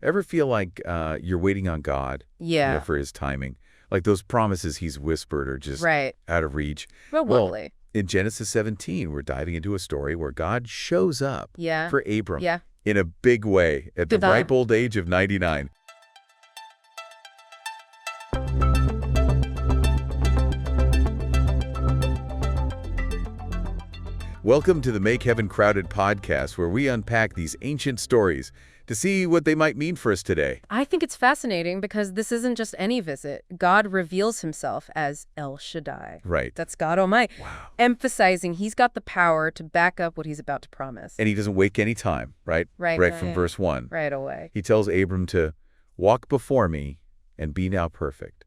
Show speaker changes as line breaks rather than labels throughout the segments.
Ever feel like you're waiting on God
Yeah,
for his timing? Like those promises he's whispered are just
right.
out of reach.
But
Well,
luckily.
in Genesis 17, we're diving into a story where God shows up
Yeah,
for Abram
yeah.
in a big way at the
Good time.
ripe old age of 99. Welcome to the Make Heaven Crowded podcast, where we unpack these ancient stories to see what they might mean for us today.
I think it's fascinating because this isn't just any visit. God reveals himself as El Shaddai.
Right.
That's God Almighty.
Wow.
Emphasizing he's got the power to back up what he's about to promise.
And he doesn't wake any time, right?
Right
from verse 1.
Right away.
He tells Abram to walk before me and be now perfect.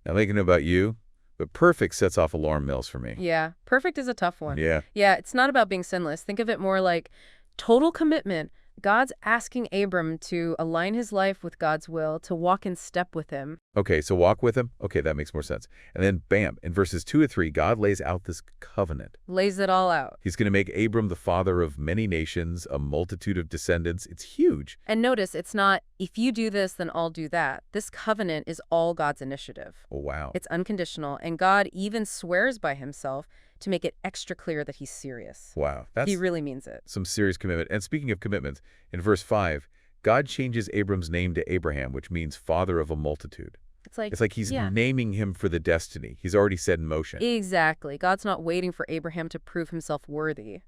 Now, I don't know about you, but perfect sets off alarm bells for me.
Yeah, perfect is a tough one.
Yeah.
Yeah, it's not about being sinless. Think of it more like total commitment. God's asking Abram to align his life with God's will, to walk in step with him.
Okay, so walk with him. Okay, that makes more sense. And then, bam, in verses 2 to 3, God lays out this covenant.
Lays it all out.
He's going to make Abram the father of many nations, a multitude of descendants. It's huge.
And notice, it's not, if you do this, then I'll do that. This covenant is all God's initiative.
Oh, wow.
It's unconditional, and God even swears by himself to make it extra clear that he's serious.
Wow. That's
He really means it.
some serious commitment. And speaking of commitments, in verse 5, God changes Abram's name to Abraham, which means father of a multitude.
It's like
He's
yeah.
naming him for the destiny he's already set in motion.
Exactly. God's not waiting for Abraham to prove himself worthy.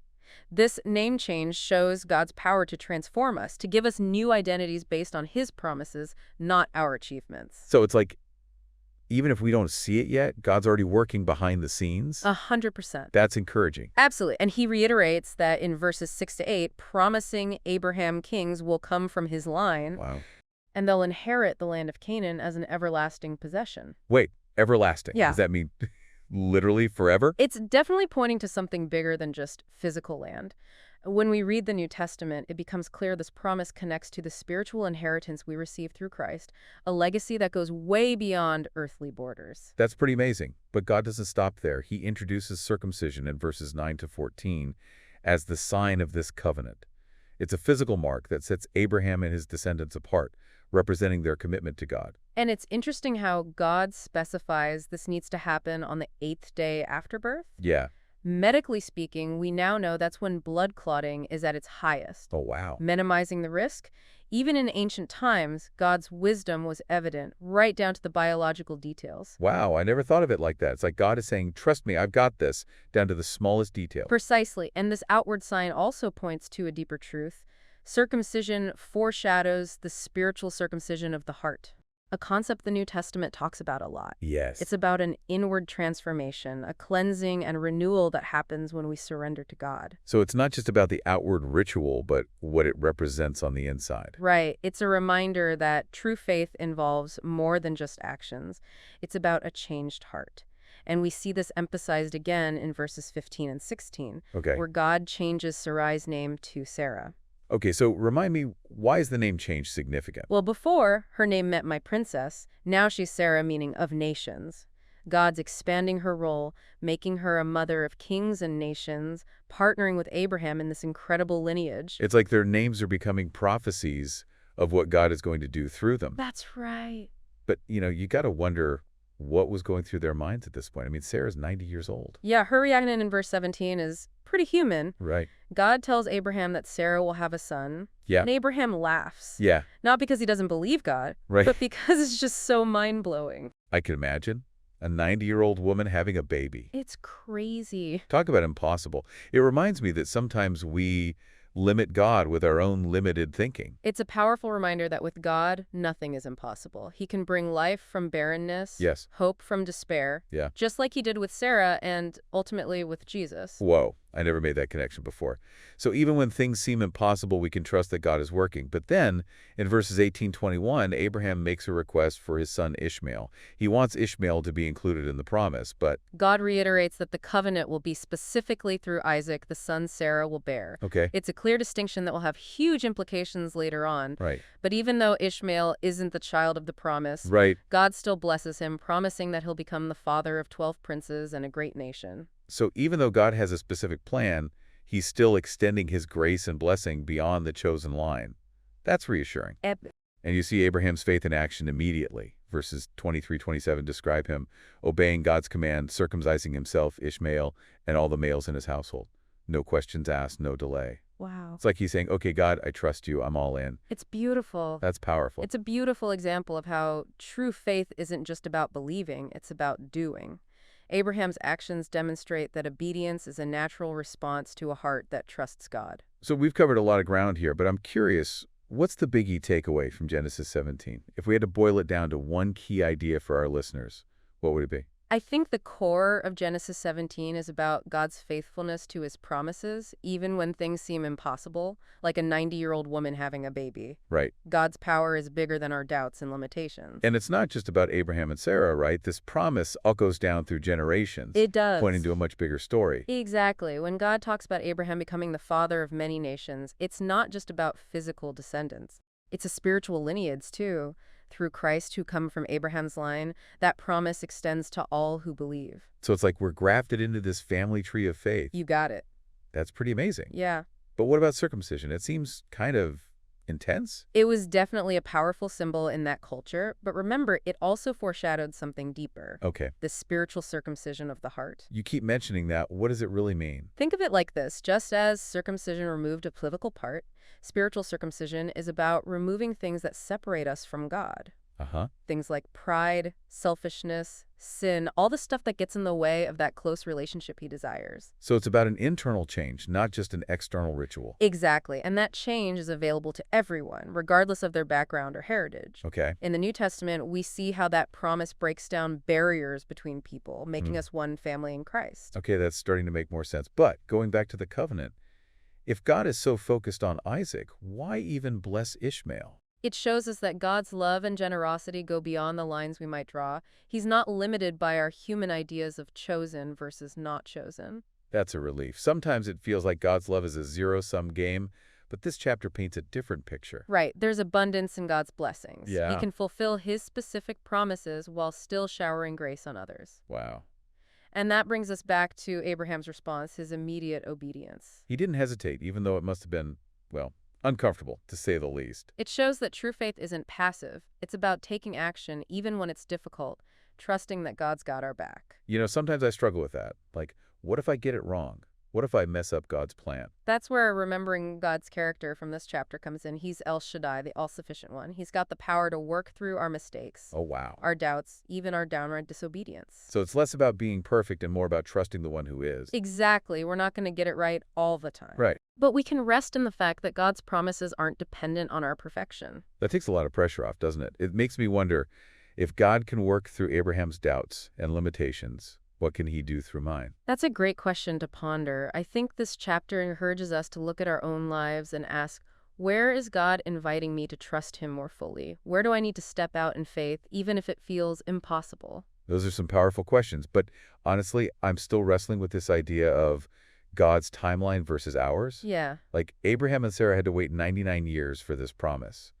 This name change shows God's power to transform us, to give us new identities based on his promises, not our achievements.
So it's like, even if we don't see it yet, God's already working behind the scenes.
100%.
That's encouraging.
Absolutely. And he reiterates that in verses 6 to 8, promising Abraham kings will come from his line,
Wow.
and they'll inherit the land of Canaan as an everlasting possession.
Wait, everlasting.
Yeah.
Does that mean literally forever?
It's definitely pointing to something bigger than just physical land. When we read the New Testament, it becomes clear this promise connects to the spiritual inheritance we receive through Christ, a legacy that goes way beyond earthly borders.
That's pretty amazing. But God doesn't stop there. He introduces circumcision in verses 9 to 14 as the sign of this covenant. It's a physical mark that sets Abraham and his descendants apart, representing their commitment to God.
And it's interesting how God specifies this needs to happen on the 8th day after birth.
Yeah.
Medically speaking, we now know that's when blood clotting is at its highest.
Oh, wow.
Minimizing the risk. Even in ancient times, God's wisdom was evident, right down to the biological details.
Wow, I never thought of it like that. It's like God is saying, trust me, I've got this, down to the smallest detail.
Precisely, and this outward sign also points to a deeper truth. Circumcision foreshadows the spiritual circumcision of the heart, a concept the New Testament talks about a lot.
Yes.
It's about an inward transformation, a cleansing and renewal that happens when we surrender to God.
So it's not just about the outward ritual, but what it represents on the inside.
Right. It's a reminder that true faith involves more than just actions. It's about a changed heart. And we see this emphasized again in verses 15 and 16,
Okay.
where God changes Sarai's name to Sarah.
Okay, so remind me, why is the name change significant?
Well, before, her name meant my princess. Now she's Sarah, meaning of nations. God's expanding her role, making her a mother of kings and nations, partnering with Abraham in this incredible lineage.
It's like their names are becoming prophecies of what God is going to do through them.
That's right.
But, you got to wonder what was going through their minds at this point. I mean, Sarah's 90 years old.
Yeah, her reaction in verse 17 is pretty human.
Right.
God tells Abraham that Sarah will have a son.
Yeah.
And Abraham laughs.
Yeah.
Not because he doesn't believe God,
Right.
but because it's just so mind-blowing.
I can imagine a 90-year-old woman having a baby.
It's crazy.
Talk about impossible. It reminds me that sometimes we limit God with our own limited thinking.
It's a powerful reminder that with God, nothing is impossible. He can bring life from barrenness,
Yes.
hope from despair,
Yeah.
just like he did with Sarah and ultimately with Jesus.
Whoa, I never made that connection before. So even when things seem impossible, we can trust that God is working. But then, in verses 18-21, Abraham makes a request for his son Ishmael. He wants Ishmael to be included in the promise, but...
God reiterates that the covenant will be specifically through Isaac, the son Sarah will bear.
Okay.
It's a clear distinction that will have huge implications later on.
Right.
But even though Ishmael isn't the child of the promise,
Right.
God still blesses him, promising that he'll become the father of 12 princes and a great nation.
So even though God has a specific plan, he's still extending his grace and blessing beyond the chosen line. That's reassuring. And you see Abraham's faith in action immediately. Verses 23-27 describe him obeying God's command, circumcising himself, Ishmael, and all the males in his household. No questions asked, no delay.
Wow.
It's like he's saying, okay, God, I trust you. I'm all in.
It's beautiful.
That's powerful.
It's a beautiful example of how true faith isn't just about believing, it's about doing. Abraham's actions demonstrate that obedience is a natural response to a heart that trusts God.
So we've covered a lot of ground here, but I'm curious, what's the biggie takeaway from Genesis 17? If we had to boil it down to one key idea for our listeners, what would it be?
I think the core of Genesis 17 is about God's faithfulness to his promises, even when things seem impossible, like a 90-year-old woman having a baby.
Right.
God's power is bigger than our doubts and limitations.
And it's not just about Abraham and Sarah, right? This promise all goes down through generations.
It does.
Pointing to a much bigger story.
Exactly. When God talks about Abraham becoming the father of many nations, it's not just about physical descendants. It's a spiritual lineage, too. Through Christ who come from Abraham's line, that promise extends to all who believe.
So it's like we're grafted into this family tree of faith.
You got it.
That's pretty amazing.
Yeah.
But what about circumcision? It seems kind of intense.
It was definitely a powerful symbol in that culture, but remember, it also foreshadowed something deeper.
Okay.
The spiritual circumcision of the heart.
You keep mentioning that. What does it really mean?
Think of it like this. Just as circumcision removed a political part, spiritual circumcision is about removing things that separate us from God.
Uh-huh.
Things like pride, selfishness, sin, all the stuff that gets in the way of that close relationship he desires.
So it's about an internal change, not just an external ritual.
Exactly, and that change is available to everyone, regardless of their background or heritage.
Okay.
In the New Testament, we see how that promise breaks down barriers between people, making us one family in Christ.
Okay, that's starting to make more sense. But going back to the covenant, if God is so focused on Isaac, why even bless Ishmael?
It shows us that God's love and generosity go beyond the lines we might draw. He's not limited by our human ideas of chosen versus not chosen.
That's a relief. Sometimes it feels like God's love is a zero-sum game, but this chapter paints a different picture.
Right. There's abundance in God's blessings.
Yeah.
He can fulfill his specific promises while still showering grace on others.
Wow.
And that brings us back to Abraham's response, his immediate obedience.
He didn't hesitate, even though it must have been, well, uncomfortable, to say the least.
It shows that true faith isn't passive. It's about taking action even when it's difficult, trusting that God's got our back.
You know, sometimes I struggle with that. Like, what if I get it wrong? What if I mess up God's plan?
That's where remembering God's character from this chapter comes in. He's El Shaddai, the all-sufficient one. He's got the power to work through our mistakes,
Oh, wow.
our doubts, even our downright disobedience.
So it's less about being perfect and more about trusting the one who is.
Exactly. We're not going to get it right all the time.
Right.
But we can rest in the fact that God's promises aren't dependent on our perfection.
That takes a lot of pressure off, doesn't it? It makes me wonder, if God can work through Abraham's doubts and limitations, what can he do through mine?
That's a great question to ponder. I think this chapter encourages us to look at our own lives and ask, where is God inviting me to trust him more fully? Where do I need to step out in faith, even if it feels impossible?
Those are some powerful questions, but honestly, I'm still wrestling with this idea of God's timeline versus ours.
Yeah.
Like, Abraham and Sarah had to wait 99 years for this promise.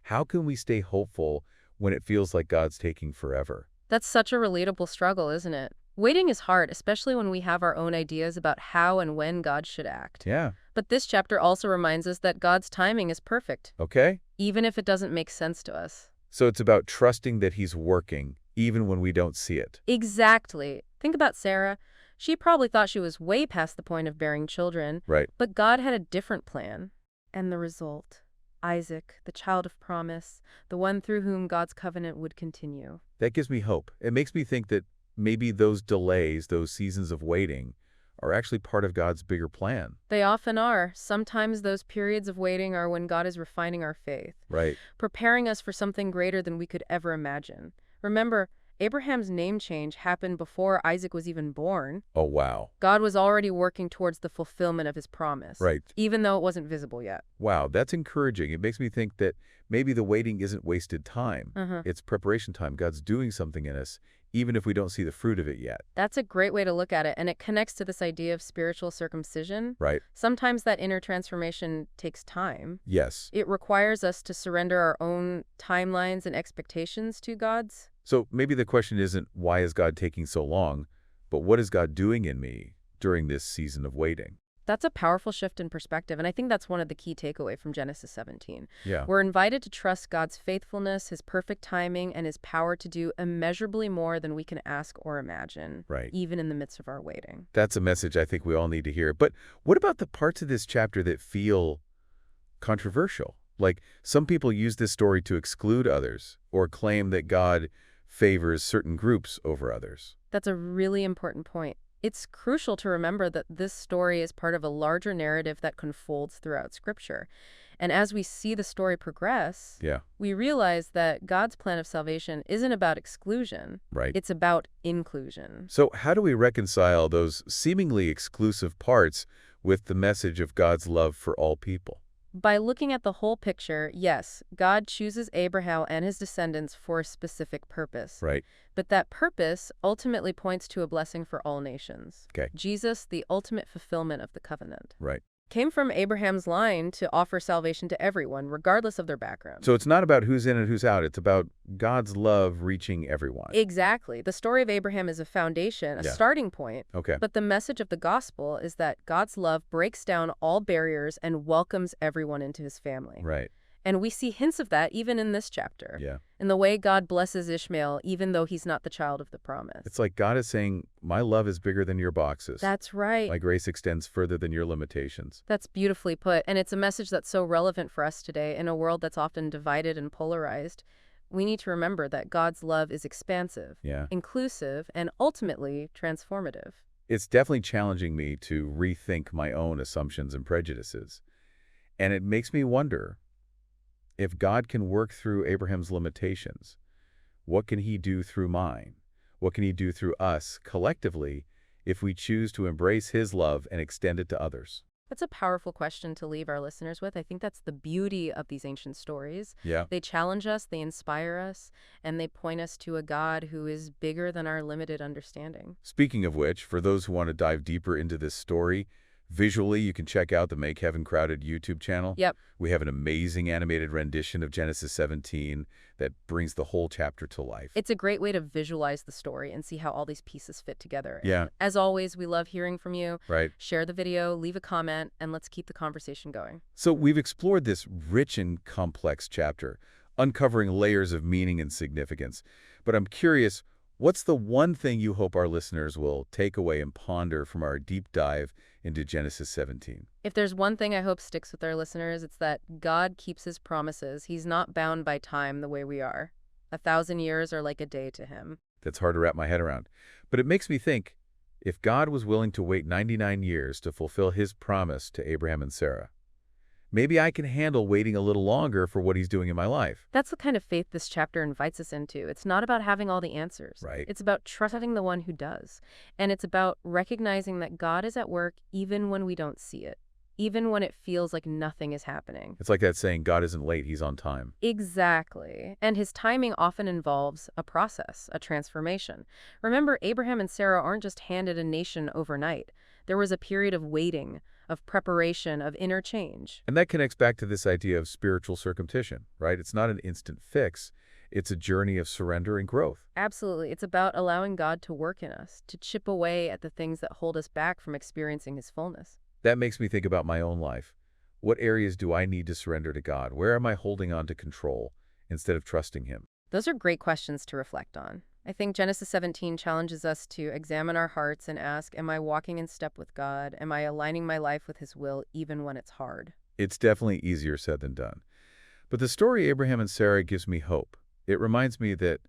How can we stay hopeful when it feels like God's taking forever?
That's such a relatable struggle, isn't it? Waiting is hard, especially when we have our own ideas about how and when God should act.
Yeah.
But this chapter also reminds us that God's timing is perfect,
Okay.
even if it doesn't make sense to us.
So it's about trusting that he's working, even when we don't see it.
Exactly. Think about Sarah. She probably thought she was way past the point of bearing children,
Right.
but God had a different plan. And the result, Isaac, the child of promise, the one through whom God's covenant would continue.
That gives me hope. It makes me think that maybe those delays, those seasons of waiting, are actually part of God's bigger plan.
They often are. Sometimes those periods of waiting are when God is refining our faith,
Right.
preparing us for something greater than we could ever imagine. Remember, Abraham's name change happened before Isaac was even born.
Oh, wow.
God was already working towards the fulfillment of his promise,
Right.
even though it wasn't visible yet.
Wow, that's encouraging. It makes me think that maybe the waiting isn't wasted time. It's preparation time. God's doing something in us, even if we don't see the fruit of it yet.
That's a great way to look at it, and it connects to this idea of spiritual circumcision.
Right.
Sometimes that inner transformation takes time.
Yes.
It requires us to surrender our own timelines and expectations to God's.
So maybe the question isn't, why is God taking so long, but what is God doing in me during this season of waiting?
That's a powerful shift in perspective, and I think that's one of the key takeaway from Genesis 17.
Yeah,
We're invited to trust God's faithfulness, his perfect timing, and his power to do immeasurably more than we can ask or imagine,
right.
even in the midst of our waiting.
That's a message I think we all need to hear. But what about the parts of this chapter that feel controversial? Like, some people use this story to exclude others or claim that God favors certain groups over others.
That's a really important point. It's crucial to remember that this story is part of a larger narrative that unfolds throughout Scripture. And as we see the story progress,
Yeah,
we realize that God's plan of salvation isn't about exclusion.
right.
It's about inclusion.
So how do we reconcile those seemingly exclusive parts with the message of God's love for all people?
By looking at the whole picture, yes, God chooses Abraham and his descendants for a specific purpose.
Right.
But that purpose ultimately points to a blessing for all nations.
Okay.
Jesus, the ultimate fulfillment of the covenant,
Right.
came from Abraham's line to offer salvation to everyone, regardless of their background.
So it's not about who's in and who's out. It's about God's love reaching everyone.
Exactly. The story of Abraham is a foundation, a
Yeah.
starting point.
Okay.
But the message of the gospel is that God's love breaks down all barriers and welcomes everyone into his family.
Right.
And we see hints of that even in this chapter.
Yeah.
In the way God blesses Ishmael, even though he's not the child of the promise.
It's like God is saying, my love is bigger than your boxes.
That's right.
My grace extends further than your limitations.
That's beautifully put. And it's a message that's so relevant for us today in a world that's often divided and polarized. We need to remember that God's love is expansive,
Yeah.
inclusive, and ultimately transformative.
It's definitely challenging me to rethink my own assumptions and prejudices. And it makes me wonder, if God can work through Abraham's limitations, what can he do through mine? What can he do through us collectively if we choose to embrace his love and extend it to others?
That's a powerful question to leave our listeners with. I think that's the beauty of these ancient stories.
Yeah.
They challenge us, they inspire us, and they point us to a God who is bigger than our limited understanding.
Speaking of which, for those who want to dive deeper into this story, visually, you can check out the Make Heaven Crowded YouTube channel.
Yep.
We have an amazing animated rendition of Genesis 17 that brings the whole chapter to life.
It's a great way to visualize the story and see how all these pieces fit together.
Yeah.
And as always, we love hearing from you.
Right.
Share the video, leave a comment, and let's keep the conversation going.
So we've explored this rich and complex chapter, uncovering layers of meaning and significance. But I'm curious, what's the one thing you hope our listeners will take away and ponder from our deep dive into Genesis 17?
If there's one thing I hope sticks with our listeners, it's that God keeps his promises. He's not bound by time the way we are. 1,000 years are like a day to him.
That's hard to wrap my head around. But it makes me think, if God was willing to wait 99 years to fulfill his promise to Abraham and Sarah, maybe I can handle waiting a little longer for what he's doing in my life.
That's the kind of faith this chapter invites us into. It's not about having all the answers.
Right.
It's about trusting the one who does. And it's about recognizing that God is at work even when we don't see it, even when it feels like nothing is happening.
It's like that saying, God isn't late, he's on time.
Exactly. And his timing often involves a process, a transformation. Remember, Abraham and Sarah aren't just handed a nation overnight. There was a period of waiting, of preparation, of inner change.
And that connects back to this idea of spiritual circumcision, right? It's not an instant fix. It's a journey of surrender and growth.
Absolutely. It's about allowing God to work in us, to chip away at the things that hold us back from experiencing his fullness.
That makes me think about my own life. What areas do I need to surrender to God? Where am I holding on to control instead of trusting him?
Those are great questions to reflect on. I think Genesis 17 challenges us to examine our hearts and ask, am I walking in step with God? Am I aligning my life with his will even when it's hard?
It's definitely easier said than done. But the story Abraham and Sarah gives me hope. It reminds me that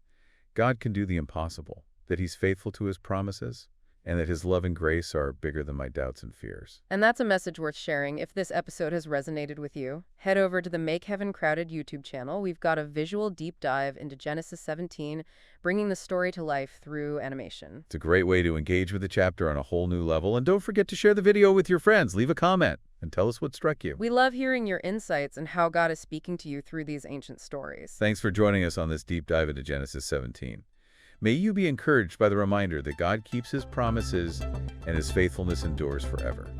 God can do the impossible, that he's faithful to his promises, and that his love and grace are bigger than my doubts and fears.
And that's a message worth sharing. If this episode has resonated with you, head over to the Make Heaven Crowded YouTube channel. We've got a visual deep dive into Genesis 17, bringing the story to life through animation.
It's a great way to engage with the chapter on a whole new level. And don't forget to share the video with your friends. Leave a comment and tell us what struck you.
We love hearing your insights and how God is speaking to you through these ancient stories.
Thanks for joining us on this deep dive into Genesis 17. May you be encouraged by the reminder that God keeps his promises and his faithfulness endures forever.